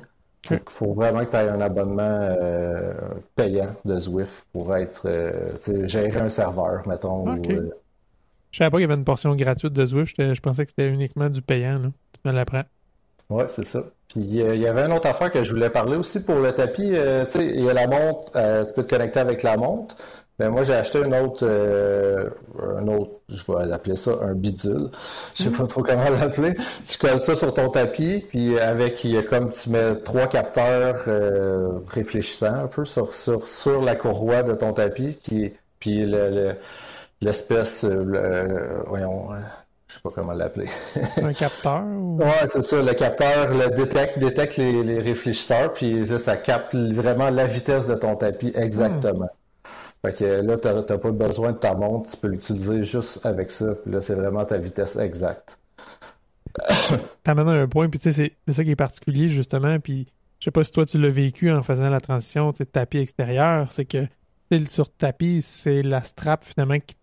Il faut vraiment que tu aies un abonnement payant de Zwift pour être gérer un serveur, mettons. Okay. Je savais pas qu'il y avait une portion gratuite de Zwift. Je pensais que c'était uniquement du payant, là. Tu me l'apprends. Ouais, c'est ça. Puis il y avait une autre affaire que je voulais parler aussi pour le tapis. Tu sais, il y a la montre, tu peux te connecter avec la montre. Mais moi, j'ai acheté un autre, je vais appeler ça un bidule. Je sais pas trop comment l'appeler. Tu colles ça sur ton tapis, puis tu mets 3 capteurs réfléchissants un peu sur la courroie de ton tapis, puis l'espèce, je sais pas comment l'appeler. Un capteur ou... Ouais, c'est ça. Le capteur détecte les réfléchisseurs, puis là, ça capte vraiment la vitesse de ton tapis exactement. Fait que là, t'as pas besoin de ta montre, tu peux l'utiliser juste avec ça. Puis là, c'est vraiment ta vitesse exacte. T'amènes un point, puis tu sais, c'est ça qui est particulier, justement, puis je sais pas si toi, tu l'as vécu en faisant la transition, tu sais, de tapis extérieur, c'est que, tu sais, sur tapis, c'est la strap, finalement, qui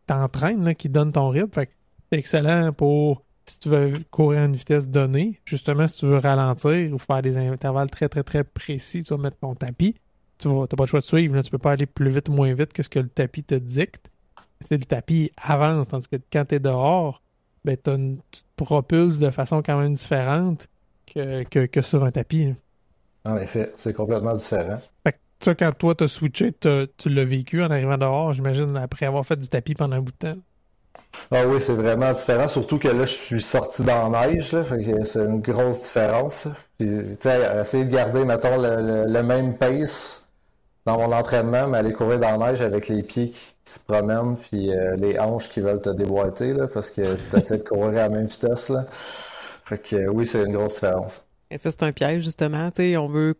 t'entraîne, là, qui donne ton rythme. Fait que c'est excellent pour, si tu veux courir à une vitesse donnée, justement, si tu veux ralentir ou faire des intervalles très, très, très précis, tu vas mettre ton tapis. T'as pas le choix de suivre, là, tu peux pas aller plus vite ou moins vite que ce que le tapis te dicte. Tu sais, le tapis avance, tandis que quand t'es dehors, ben, tu te propulses de façon quand même différente que sur un tapis. En effet, c'est complètement différent. Fait que ça, quand toi, t'as switché, tu l'as vécu en arrivant dehors, j'imagine, après avoir fait du tapis pendant un bout de temps. Ah oui, c'est vraiment différent, surtout que là, je suis sorti dans la neige, là, fait que c'est une grosse différence. Puis, tu sais, essayer de garder, mettons, le même pace dans mon entraînement, mais aller courir dans la neige avec les pieds qui se promènent, puis les hanches qui veulent te déboîter, là, parce que tu essaies de courir à la même vitesse, là. Fait que oui, c'est une grosse différence. Et ça, c'est un piège, justement. Tu sais, on veut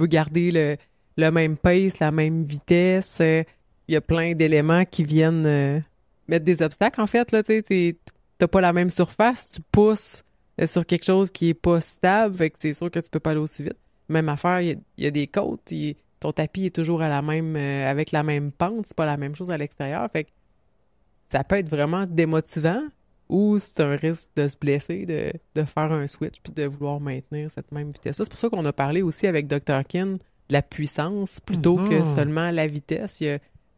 garder le même pace, la même vitesse. Il y a plein d'éléments qui viennent mettre des obstacles, en fait. Là, tu sais, t'as pas la même surface, tu pousses sur quelque chose qui est pas stable, fait que c'est sûr que tu peux pas aller aussi vite. Même affaire, il y a des côtes, ton tapis est toujours à la même avec la même pente, c'est pas la même chose à l'extérieur. Fait que ça peut être vraiment démotivant ou c'est un risque de se blesser, de faire un switch puis de vouloir maintenir cette même vitesse-là. C'est pour ça qu'on a parlé aussi avec Dr. Kin de la puissance plutôt que seulement la vitesse.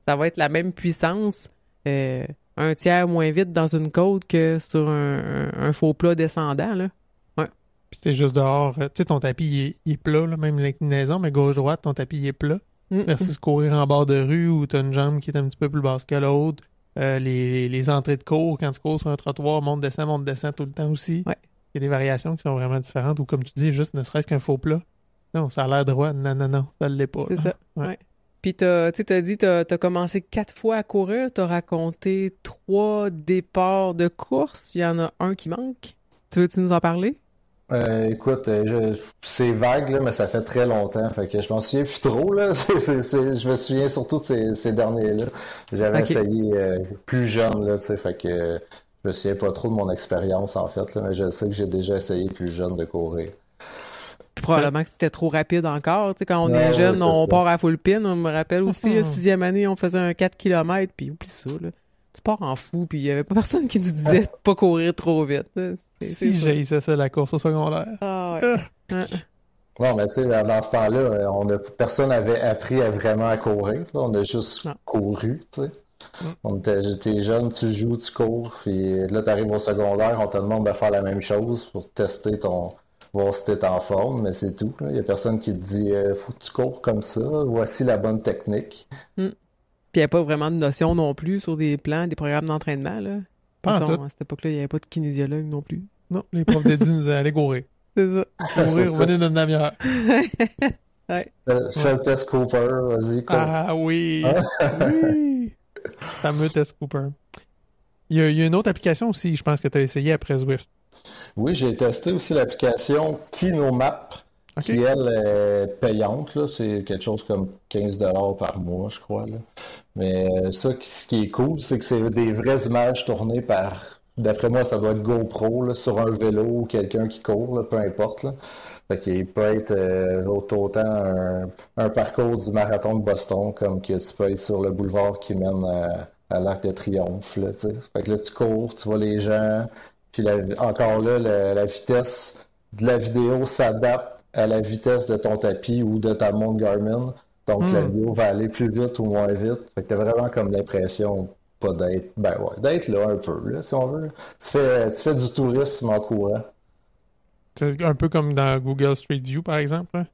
Ça va être la même puissance un tiers moins vite dans une côte que sur un faux plat descendant, là. Puis c'est juste dehors. Tu sais, ton tapis, il est plat, là, même l'inclinaison, mais gauche-droite, ton tapis, il est plat. Versus courir en bord de rue où tu as une jambe qui est un petit peu plus basse que l'autre. Les entrées de cours, quand tu cours sur un trottoir, monte, descend tout le temps aussi. Ouais. Il y a des variations qui sont vraiment différentes. Ou comme tu dis, juste ne serait-ce qu'un faux plat. Non, ça a l'air droit. Non, ça ne l'est pas. C'est là. ça, Ouais. Puis t'as dit, t'as commencé 4 fois à courir, t'as raconté 3 départs de course, il y en a un qui manque. Tu nous en parler? Écoute, c'est vague, là, mais ça fait très longtemps. Fait que je m'en souviens plus trop, là. Je me souviens surtout de ces derniers-là. J'avais essayé plus jeune, là, tu sais. Fait que je me souviens pas trop de mon expérience, en fait, là, mais je sais que j'ai déjà essayé plus jeune de courir. Probablement que c'était trop rapide encore. Tu sais, quand on est jeune, on part à full pin. On me rappelle aussi, la 6e année, on faisait un 4 km, puis oublie ça, là. Tu pars en fou, puis il n'y avait pas personne qui nous disait de pas courir trop vite. Si j'haïssais ça, la course au secondaire. Ah ouais. Non, mais tu sais, dans ce temps-là, personne n'avait appris vraiment à courir. Là. On a juste couru, tu sais. J'étais jeune, tu joues, tu cours, puis là, tu arrives au secondaire, on te demande de faire la même chose pour tester voir si t'es en forme, mais c'est tout. Il n'y a personne qui te dit faut que tu cours comme ça, voici la bonne technique. Puis il n'y avait pas vraiment de notion non plus sur des plans, des programmes d'entraînement, là. Pas en tout. À cette époque-là, il n'y avait pas de kinésiologue non plus. Non, les profs d'édu nous allaient courir. C'est ça. Courir, revenez d'une demi-heure. Ouais. Fais le test Cooper, vas-y. Ah oui! Oui! Fameux test Cooper. Il y a une autre application aussi, je pense que tu as essayé après Zwift. Oui, j'ai testé aussi l'application KinoMap, qui, elle, est payante. Là. C'est quelque chose comme 15$ par mois, je crois. Là. Mais ça, ce qui est cool, c'est que c'est des vraies images tournées par, d'après moi, ça doit être GoPro, là, sur un vélo ou quelqu'un qui court, là, peu importe. Là. Fait qu'il peut être autant un parcours du marathon de Boston comme que tu peux être sur le boulevard qui mène à l'Arc de Triomphe. Là, fait que là, tu cours, tu vois les gens, puis encore là, la vitesse de la vidéo s'adapte à la vitesse de ton tapis ou de ta montre Garmin. Donc, la vidéo va aller plus vite ou moins vite. Fait que t'as vraiment comme l'impression pas d'être... d'être là un peu, là, si on veut. Tu fais du tourisme en courant. C'est un peu comme dans Google Street View, par exemple. Hein?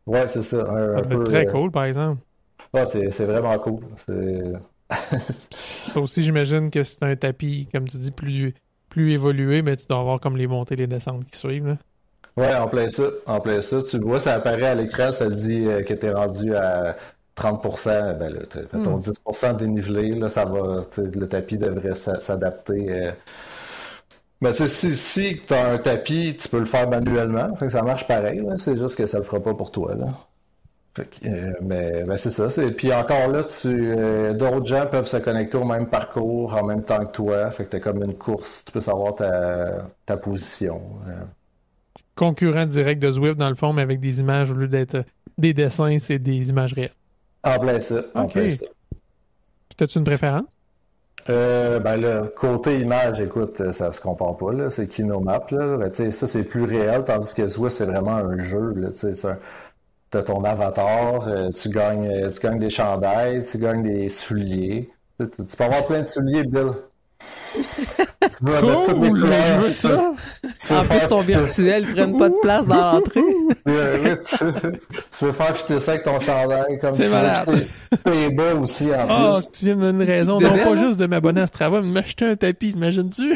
Ouais, c'est ça. Un peu, très cool, par exemple. Ah, c'est vraiment cool. Ça aussi, j'imagine que c'est un tapis, comme tu dis, plus évolué, mais tu dois avoir comme les montées et les descentes qui suivent. Là. Ouais, en plein ça. Tu le vois, ça apparaît à l'écran, ça te dit que t'es rendu à 30%, ben là, t'as ton 10% de dénivelé, là, ça va, le tapis devrait s'adapter. Mais tu sais, si tu as un tapis, tu peux le faire manuellement, fait que ça marche pareil, là, c'est juste que ça le fera pas pour toi, là. Fait que, mais c'est ça. Puis encore là, d'autres gens peuvent se connecter au même parcours en même temps que toi. Fait que t'as comme une course, tu peux savoir ta position. Concurrent direct de Zwift, dans le fond, mais avec des images, au lieu d'être des dessins, c'est des images réelles. En plein ça. En plein ça. T'as-tu une préférence? Ben là, côté image, écoute, ça se compare pas, là. C'est Kinomap, là. Ben, tu sais, ça, c'est plus réel, tandis que Zwift, c'est vraiment un jeu, là. Tu sais, t'as ton avatar, tu gagnes des chandails, tu gagnes des souliers. Tu peux avoir plein de souliers, Bill. Cool, je veux ça. En plus, ils sont virtuels, ils prennent pas de place dans l'entrée. Tu peux faire jeter ça avec ton chandail comme c'est malade. Tes bas aussi en plus. Tu viens de me donner une raison, non pas juste de m'abonner à Strava, mais de m'acheter un tapis, imagines-tu?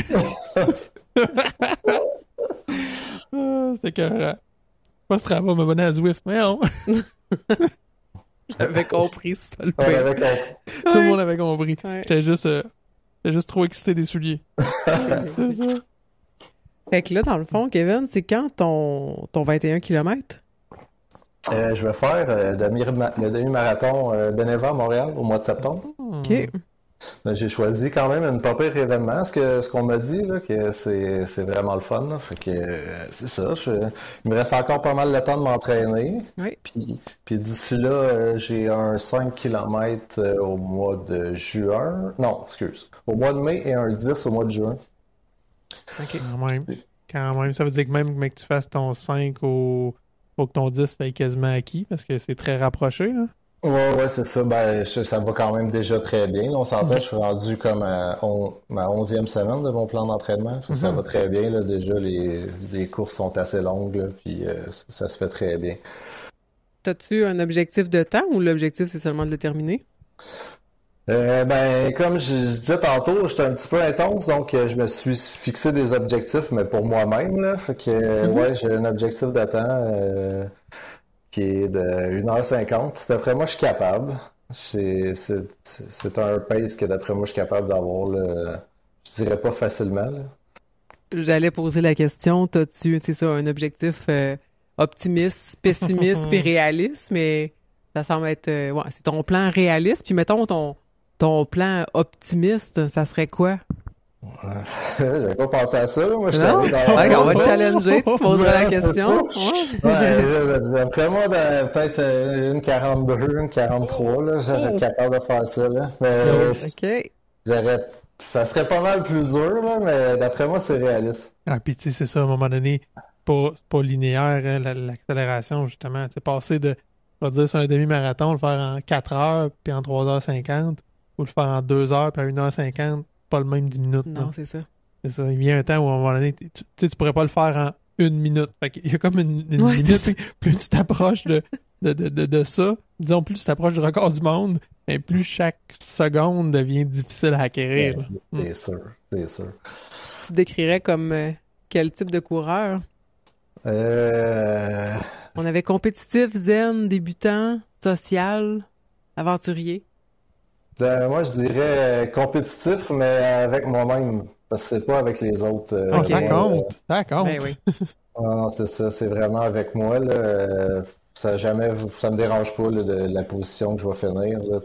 C'était écœurant. Pas Strava, m'abonner à Zwift, mais non. J'avais compris ça, le Tout le monde avait compris. Ouais. J'étais juste trop excité des souliers. C'est ça. Fait que là, dans le fond, Kevin, c'est quand ton 21 km? Je vais faire le demi-marathon Beneva à Montréal au mois de septembre. OK. J'ai choisi quand même une pas pire événement. Ce qu'on m'a dit, là, que c'est vraiment le fun. Là. Fait que c'est ça. Il me reste encore pas mal de temps de m'entraîner. Oui. Puis d'ici là, j'ai un 5 km au mois de juin. Non, excuse. Au mois de mai et un 10 au mois de juin. OK. Quand même. Ça veut dire que même que tu fasses ton 5 faut que ton 10 t'aille quasiment acquis parce que c'est très rapproché, là. Ouais, c'est ça. Ben, ça va quand même déjà très bien. On s'entend, je suis rendu comme à ma 11e semaine de mon plan d'entraînement. Ça va très bien. Là. Déjà, les courses sont assez longues, là, puis ça se fait très bien. T'as-tu un objectif de temps ou l'objectif, c'est seulement de le terminer? Ben, comme je disais tantôt, j'étais un petit peu intense, donc je me suis fixé des objectifs, mais pour moi-même, là. Fait que, ouais, j'ai un objectif de temps qui est de 1h50. D'après moi, je suis capable. C'est un pace que d'après moi, je suis capable d'avoir, là. Je dirais pas facilement, là. J'allais poser la question, t'as-tu, c'est ça, un objectif optimiste, pessimiste puis réaliste, mais ça semble être, ouais, c'est ton plan réaliste, puis mettons ton plan optimiste, ça serait quoi? J'avais pas pensé à ça, là. Moi, j'étais on va te challenger, tu poseras la question. D'après moi, peut-être une 42, une 43, là, j'aurais être capable de faire ça, là. Mais, OK. Ça serait pas mal plus dur, là, mais d'après moi, c'est réaliste. Ah, puis tu sais, c'est ça, à un moment donné, pas linéaire, hein, l'accélération, justement. Tu sais, passer de, on va dire, sur un demi-marathon, le faire en 4 heures, puis en 3h50, ou le faire en 2 heures, puis à 1h50, pas le même 10 minutes. Non, c'est ça. C'est ça. Il vient un temps où, à un moment donné, tu pourrais pas le faire en 1 minute. Fait qu'il y a comme une minute, plus tu t'approches de ça, disons, plus tu t'approches du record du monde, et plus chaque seconde devient difficile à acquérir. C'est sûr. Tu te décrirais comme quel type de coureur? On avait compétitif, zen, débutant, social, aventurier. Moi, je dirais compétitif, mais avec moi-même. Parce que c'est pas avec les autres. Ça compte. Ben oui. Non, c'est ça. C'est vraiment avec moi. Là, ça me dérange pas là, de la position que je vais finir. Là,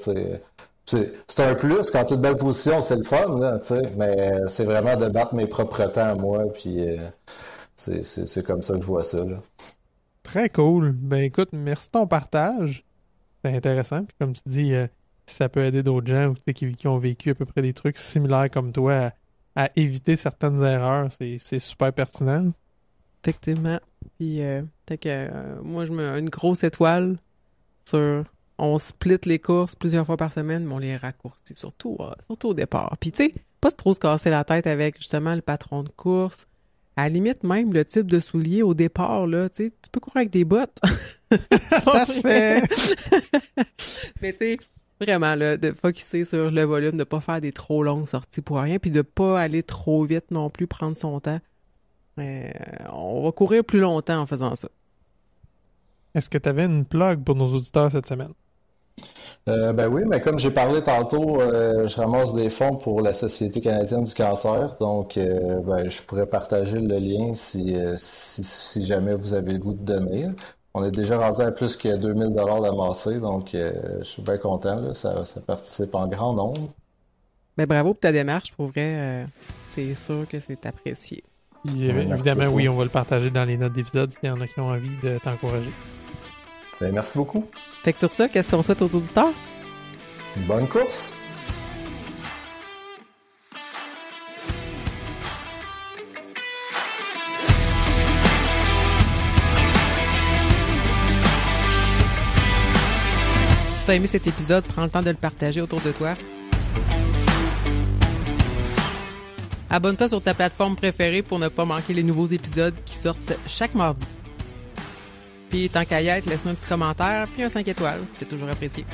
c'est un plus. Quand tu es de belle position, c'est le fun. Là, mais c'est vraiment de battre mes propres temps à moi. Puis c'est comme ça que je vois ça. Là. Très cool. Ben écoute, merci de ton partage. C'est intéressant. Puis comme tu dis, si ça peut aider d'autres gens qui ont vécu à peu près des trucs similaires comme toi à éviter certaines erreurs, c'est super pertinent. Effectivement. Puis, moi, je mets une grosse étoile sur... On split les courses plusieurs fois par semaine, mais on les raccourcit, surtout au départ. Puis, tu sais, pas trop se casser la tête avec, justement, le patron de course. À la limite, même, le type de soulier au départ, là, tu sais, tu peux courir avec des bottes. Ça se fait! Mais, tu sais, vraiment, là, de focusser sur le volume, de pas faire des trop longues sorties pour rien, puis de pas aller trop vite non plus, prendre son temps. On va courir plus longtemps en faisant ça. Est-ce que tu avais une plug pour nos auditeurs cette semaine? Ben oui, mais comme j'ai parlé tantôt, je ramasse des fonds pour la Société canadienne du cancer, donc ben, je pourrais partager le lien si jamais vous avez le goût de donner. On est déjà rendu à plus que 2000 $ d'amassés, donc je suis bien content, là. Ça participe en grand nombre. Ben, bravo pour ta démarche, pour vrai, c'est sûr que c'est apprécié. Puis, Merci évidemment, beaucoup. oui, on va le partager dans les notes d'épisode s'il y en a qui ont envie de t'encourager. Ben, merci beaucoup. Fait que sur ça, qu'est-ce qu'on souhaite aux auditeurs? Bonne course! Si t'as aimé cet épisode, prends le temps de le partager autour de toi. Abonne-toi sur ta plateforme préférée pour ne pas manquer les nouveaux épisodes qui sortent chaque mardi. Puis tant qu'à y être, laisse-nous un petit commentaire puis un 5 étoiles, c'est toujours apprécié.